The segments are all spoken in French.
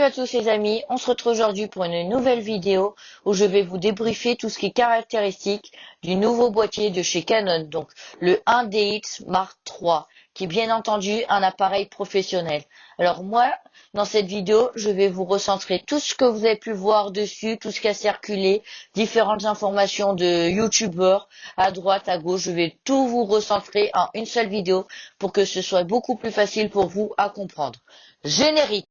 Salut à tous les amis, on se retrouve aujourd'hui pour une nouvelle vidéo où je vais vous débriefer tout ce qui est caractéristique du nouveau boîtier de chez Canon, donc le 1DX Mark III, qui est bien entendu un appareil professionnel. Alors moi, dans cette vidéo, je vais vous recentrer tout ce que vous avez pu voir dessus, tout ce qui a circulé, différentes informations de youtubeurs, à droite, à gauche, je vais tout vous recentrer en une seule vidéo pour que ce soit beaucoup plus facile pour vous à comprendre. Générique.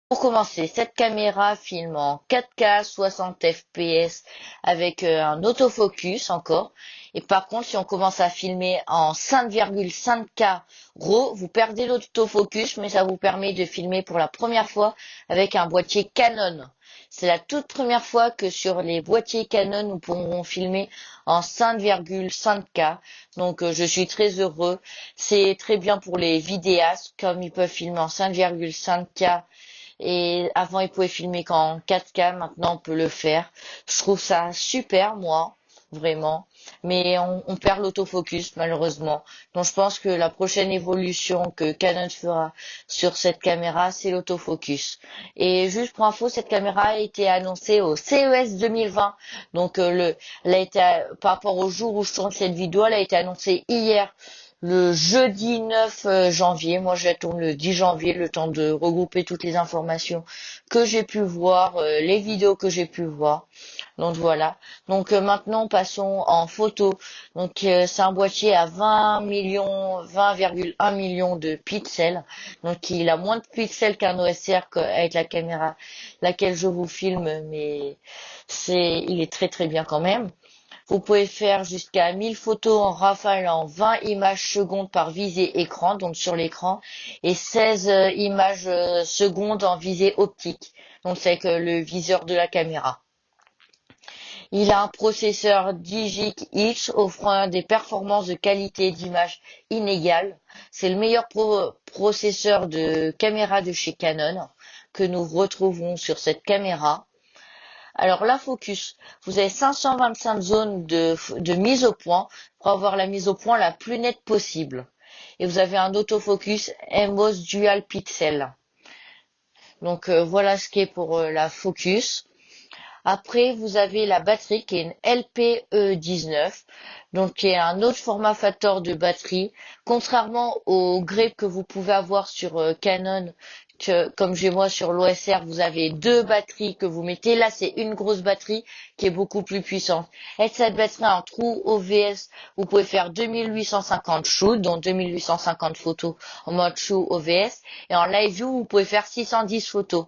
Pour commencer, cette caméra filme en 4K 60 fps avec un autofocus encore. Et par contre, si on commence à filmer en 5,5K RAW, vous perdez l'autofocus, mais ça vous permet de filmer pour la première fois avec un boîtier Canon. C'est la toute première fois que sur les boîtiers Canon, nous pourrons filmer en 5,5K. Donc je suis très heureux. C'est très bien pour les vidéastes, comme ils peuvent filmer en 5,5K. Et avant, ils pouvaient filmer qu'en 4K, maintenant on peut le faire. Je trouve ça super, moi, vraiment. Mais on perd l'autofocus, malheureusement. Donc je pense que la prochaine évolution que Canon fera sur cette caméra, c'est l'autofocus. Et juste pour info, cette caméra a été annoncée au CES 2020. Donc elle a été, par rapport au jour où je tourne cette vidéo, elle a été annoncée hier, le jeudi 9 janvier. Moi, j'attends le 10 janvier, le temps de regrouper toutes les informations que j'ai pu voir, les vidéos que j'ai pu voir. Donc voilà. Donc maintenant, passons en photo. Donc c'est un boîtier à 20,1 millions de pixels. Donc il a moins de pixels qu'un OSR avec la caméra laquelle je vous filme, mais il est très très bien quand même. Vous pouvez faire jusqu'à 1000 photos en rafale en 20 images secondes par visée écran, donc sur l'écran, et 16 images secondes en visée optique, donc c'est avec le viseur de la caméra. Il a un processeur DigiX offrant des performances de qualité d'image inégales. C'est le meilleur processeur de caméra de chez Canon que nous retrouvons sur cette caméra. Alors la focus, vous avez 525 zones de mise au point pour avoir la mise au point la plus nette possible. Et vous avez un autofocus MOS Dual Pixel. Donc voilà ce qui est pour la focus. Après, vous avez la batterie qui est une LPE19, donc qui est un autre format facteur de batterie. Contrairement au gré que vous pouvez avoir sur Canon, comme j'ai moi sur l'OSR, vous avez deux batteries que vous mettez. Là, c'est une grosse batterie qui est beaucoup plus puissante. Et cette batterie en trou OVS, vous pouvez faire 2850 shoots, donc 2850 photos en mode shoot OVS. Et en live view, vous pouvez faire 610 photos.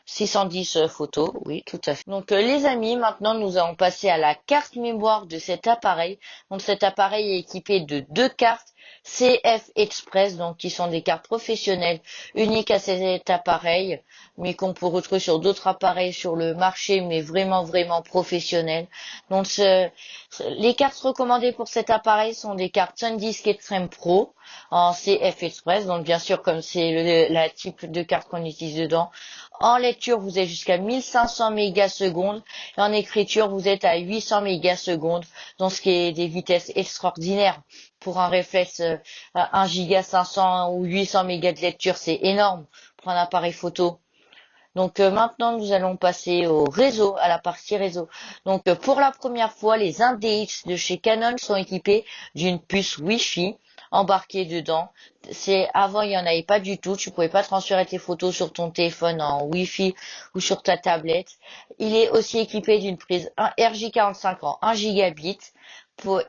610 photos, oui, tout à fait. Donc les amis, maintenant nous allons passer à la carte mémoire de cet appareil. Donc cet appareil est équipé de deux cartes CF Express, donc qui sont des cartes professionnelles uniques à cet appareil, mais qu'on peut retrouver sur d'autres appareils sur le marché, mais vraiment vraiment professionnels. Donc les cartes recommandées pour cet appareil sont des cartes SanDisk Extreme Pro en CF Express, donc bien sûr comme c'est la type de carte qu'on utilise dedans. En lecture, vous êtes jusqu'à 1500 mégasecondes et en écriture, vous êtes à 800 mégasecondes, donc ce qui est des vitesses extraordinaires. Pour un réflexe 1 giga 500 ou 800 mégas de lecture, c'est énorme pour un appareil photo. Donc maintenant, nous allons passer au réseau, à la partie réseau. Donc pour la première fois, les 1DX de chez Canon sont équipés d'une puce Wi-Fi embarquée dedans. Avant, il n'y en avait pas du tout. Tu pouvais pas transférer tes photos sur ton téléphone en Wi-Fi ou sur ta tablette. Il est aussi équipé d'une prise RJ45 en 1 gigabit.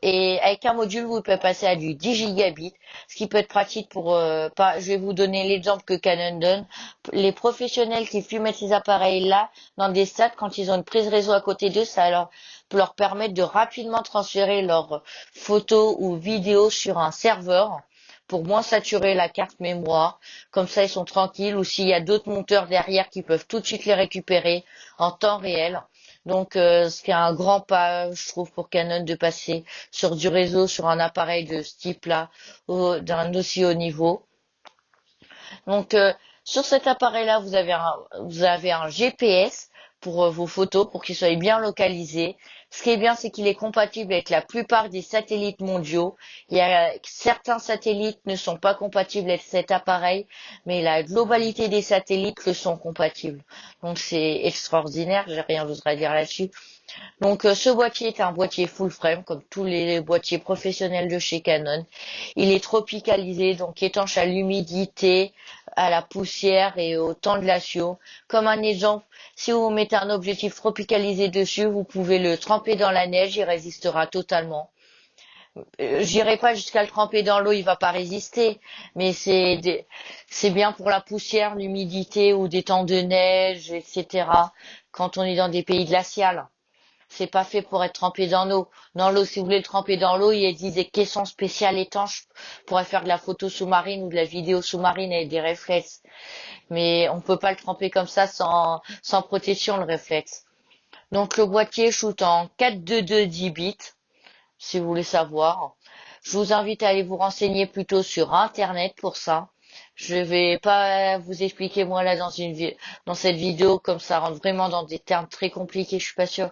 Et avec un module, vous pouvez passer à du 10 gigabits, ce qui peut être pratique pour, je vais vous donner l'exemple que Canon donne. Les professionnels qui filment ces appareils-là dans des stades, quand ils ont une prise réseau à côté d'eux, ça peut leur permettre de rapidement transférer leurs photos ou vidéos sur un serveur pour moins saturer la carte mémoire. Comme ça, ils sont tranquilles. Ou s'il y a d'autres monteurs derrière qui peuvent tout de suite les récupérer en temps réel. Donc, ce qui est un grand pas, je trouve, pour Canon de passer sur du réseau, sur un appareil de ce type-là, d'un aussi haut niveau. Donc, sur cet appareil-là, vous avez un GPS pour vos photos, pour qu'ils soient bien localisés. Ce qui est bien, c'est qu'il est compatible avec la plupart des satellites mondiaux. Il y a certains satellites ne sont pas compatibles avec cet appareil, mais la globalité des satellites le sont compatibles. Donc c'est extraordinaire, j'ai rien d'autre à dire là-dessus. Donc ce boîtier est un boîtier full frame, comme tous les boîtiers professionnels de chez Canon. Il est tropicalisé, donc étanche à l'humidité, à la poussière et au temps glaciaux. Comme un exemple, si vous mettez un objectif tropicalisé dessus, vous pouvez le tremper dans la neige, il résistera totalement. J'irai pas jusqu'à le tremper dans l'eau, il va pas résister, mais c'est bien pour la poussière, l'humidité ou des temps de neige, etc. Quand on est dans des pays glaciaux. C'est pas fait pour être trempé dans l'eau. Si vous voulez le tremper dans l'eau, il existe des caissons spéciales étanches pour faire de la photo sous-marine ou de la vidéo sous-marine avec des réflexes. Mais on peut pas le tremper comme ça sans protection, le réflexe. Donc le boîtier shoot en 4.2.2 10 bits, si vous voulez savoir. Je vous invite à aller vous renseigner plutôt sur Internet pour ça. Je vais pas vous expliquer moi là dans cette vidéo comme ça rentre vraiment dans des termes très compliqués. Je suis pas sûre.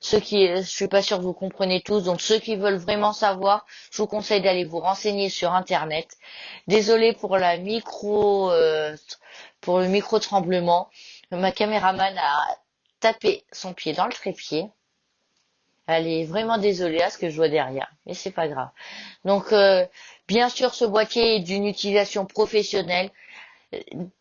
Je suis pas sûre que vous comprenez tous. Donc ceux qui veulent vraiment savoir, je vous conseille d'aller vous renseigner sur Internet. Désolée pour le micro tremblement. Ma caméraman a tapé son pied dans le trépied. Elle est vraiment désolée à ce que je vois derrière, mais c'est pas grave. Donc, bien sûr, ce boîtier est d'une utilisation professionnelle.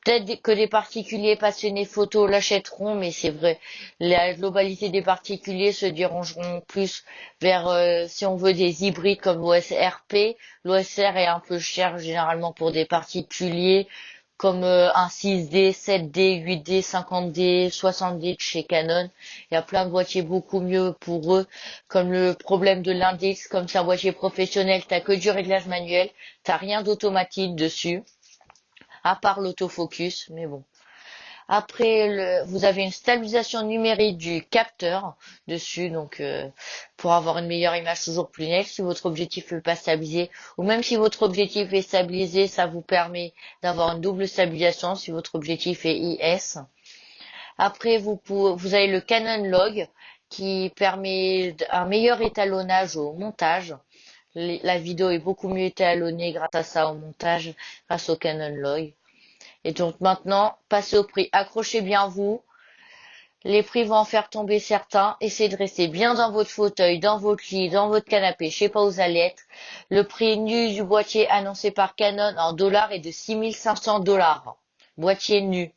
Peut-être que des particuliers passionnés photo l'achèteront, mais c'est vrai, la globalité des particuliers se dirigeront plus vers, si on veut, des hybrides comme l'OSRP. L'OSR est un peu cher généralement pour des particuliers, comme un 6D, 7D, 8D, 50D, 60D de chez Canon. Il y a plein de boîtiers beaucoup mieux pour eux, comme le problème de l'index, comme c'est un boîtier professionnel, t'as que du réglage manuel, t'as rien d'automatique dessus à part l'autofocus, mais bon. Après, vous avez une stabilisation numérique du capteur dessus, donc pour avoir une meilleure image toujours plus nette, si votre objectif n'est pas stabilisé, ou même si votre objectif est stabilisé, ça vous permet d'avoir une double stabilisation si votre objectif est IS. Après, vous avez le Canon Log qui permet un meilleur étalonnage au montage. La vidéo est beaucoup mieux étalonnée grâce à ça au montage, grâce au Canon Log. Et donc maintenant, passez au prix. Accrochez bien vous. Les prix vont en faire tomber certains. Essayez de rester bien dans votre fauteuil, dans votre lit, dans votre canapé. Je sais pas où vous allez être. Le prix nu du boîtier annoncé par Canon en dollars est de 6 500 $. Boîtier nu.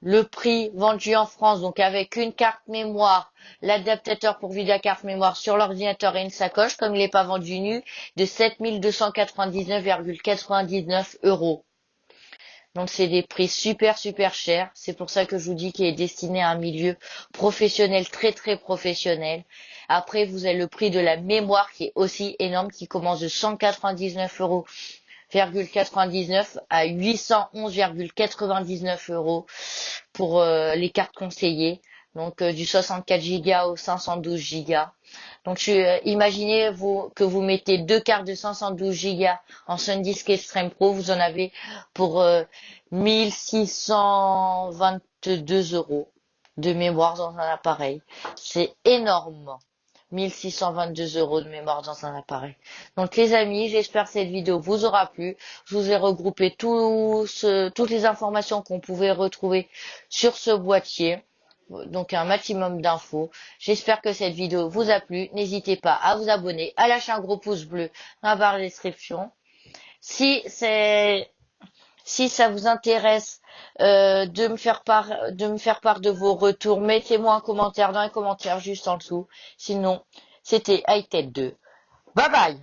Le prix vendu en France, donc avec une carte mémoire, l'adaptateur pour vider la carte mémoire sur l'ordinateur et une sacoche, comme il n'est pas vendu nu, de 7 299,99 €. Donc c'est des prix super super chers. C'est pour ça que je vous dis qu'il est destiné à un milieu professionnel très très professionnel. Après vous avez le prix de la mémoire qui est aussi énorme, qui commence de 199,99 € à 811,99 € pour les cartes conseillées. Donc du 64 Go au 512 Go. Donc imaginez que vous mettez deux cartes de 512 Go en SanDisk Extreme Pro, vous en avez pour 1622 € de mémoire dans un appareil. C'est énorme. 1622 € de mémoire dans un appareil. Donc les amis, j'espère que cette vidéo vous aura plu. Je vous ai regroupé toutes les informations qu'on pouvait retrouver sur ce boîtier. Donc un maximum d'infos. J'espère que cette vidéo vous a plu. N'hésitez pas à vous abonner, à lâcher un gros pouce bleu dans la barre de description. Si ça vous intéresse de me faire part de vos retours, mettez-moi un commentaire dans les commentaires juste en dessous. Sinon, c'était iTech 2. Bye bye!